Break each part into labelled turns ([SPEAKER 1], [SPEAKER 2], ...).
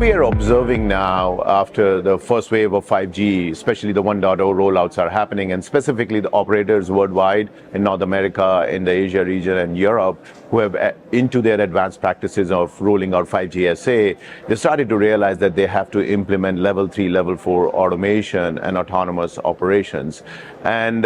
[SPEAKER 1] we are observing now after the first wave of 5G, especially the 1.0 rollouts are happening, and specifically the operators worldwide in North America, in the Asia region and Europe, who have into their advanced practices of rolling out 5G SA, they started to realize that they have to implement level 3, level 4 automation and autonomous operations. And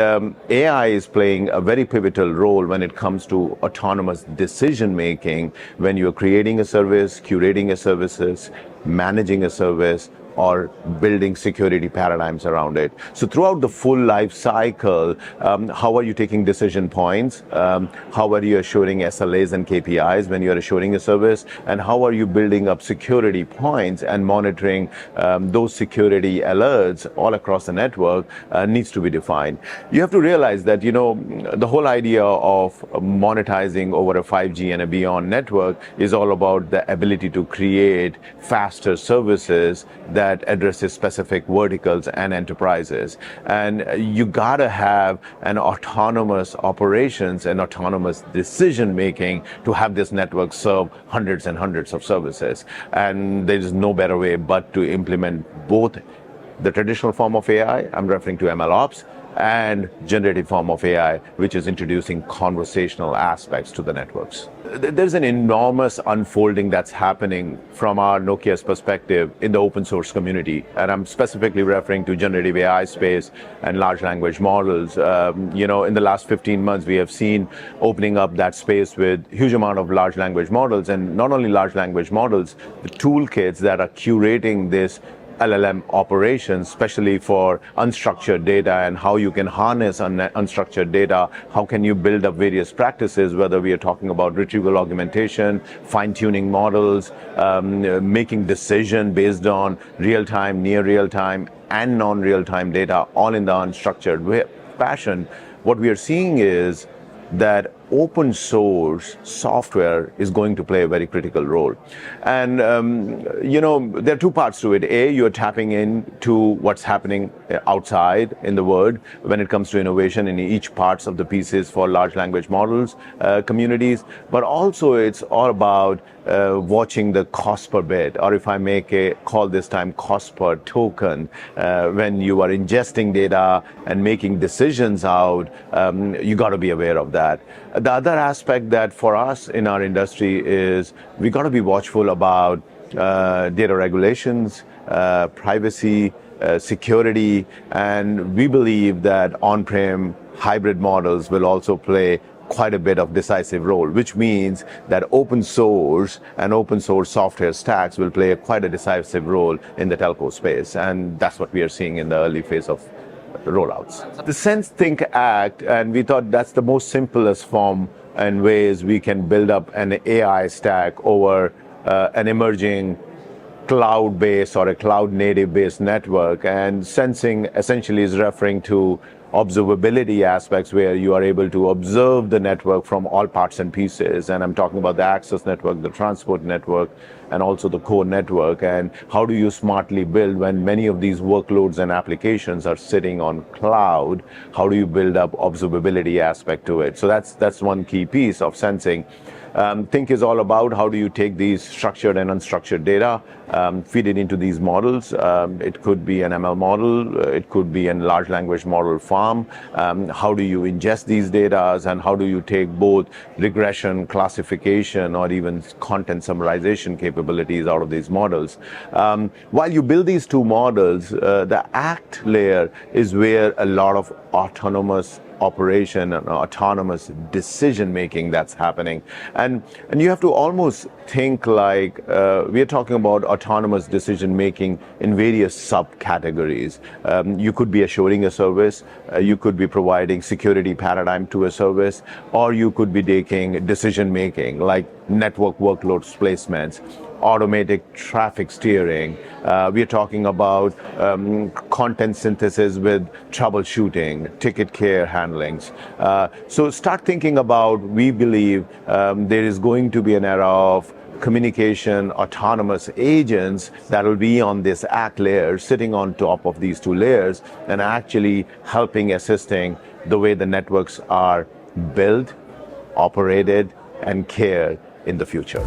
[SPEAKER 1] AI is playing a very pivotal role when it comes to autonomous decision making, when you're creating a service, curating a services, managing a service, or building security paradigms around it. So throughout the full life cycle, how are you taking decision points? How are you assuring SLAs and KPIs when you're assuring a service? And how are you building up security points and monitoring those security alerts all across the network needs to be defined. You have to realize that, the whole idea of monetizing over a 5G and a beyond network is all about the ability to create faster services that addresses specific verticals and enterprises. And you gotta have an autonomous operations and autonomous decision making to have this network serve hundreds and hundreds of services. And there is no better way but to implement both the traditional form of AI, I'm referring to MLOps, and generative form of AI, which is introducing conversational aspects to the networks. There's an enormous unfolding that's happening from our Nokia's perspective in the open source community. And I'm specifically referring to generative AI space and large language models. In the last 15 months, we have seen opening up that space with huge amount of large language models, and not only large language models, the toolkits that are curating this LLM operations, especially for unstructured data and how you can harness unstructured data. How can you build up various practices, whether we are talking about retrieval augmentation, fine-tuning models, making decision based on real-time, near real-time, and non-real-time data, all in the unstructured fashion. What we are seeing is that open source software is going to play a very critical role. And, there are two parts to it. A, you're tapping into what's happening outside in the world when it comes to innovation in each parts of the pieces for large language models communities, but also it's all about watching the cost per bit, or if I make a call this time, cost per token. When you are ingesting data and making decisions out, you got to be aware of that. The other aspect that for us in our industry is we got to be watchful about data regulations, privacy, security, and we believe that on-prem hybrid models will also play quite a bit of decisive role, which means that open source and open source software stacks will play quite a decisive role in the telco space. And that's what we are seeing in the early phase of rollouts. The Sense, Think, Act, and we thought that's the most simplest form and ways we can build up an AI stack over an emerging cloud-based or a cloud-native based network. And sensing essentially is referring to observability aspects, where you are able to observe the network from all parts and pieces. And I'm talking about the access network, the transport network, and also the core network. And how do you smartly build when many of these workloads and applications are sitting on cloud? How do you build up observability aspect to it? So that's one key piece of sensing. Think is all about how do you take these structured and unstructured data, feed it into these models. It could be an ML model, it could be a large language model farm. How do you ingest these data, and how do you take both regression, classification, or even content summarization capabilities out of these models? While you build these two models, the ACT layer is where a lot of autonomous operation and autonomous decision making that's happening. And you have to almost think like we are talking about autonomous decision making in various subcategories. You could be assuring a service, you could be providing security paradigm to a service, or you could be taking decision making like network workload placements, automatic traffic steering. We are talking about content synthesis with troubleshooting, ticket care handlings. So start thinking about, we believe there is going to be an era of communication, autonomous agents that will be on this ACT layer, sitting on top of these two layers, and actually helping, assisting the way the networks are built, operated, and cared in the future.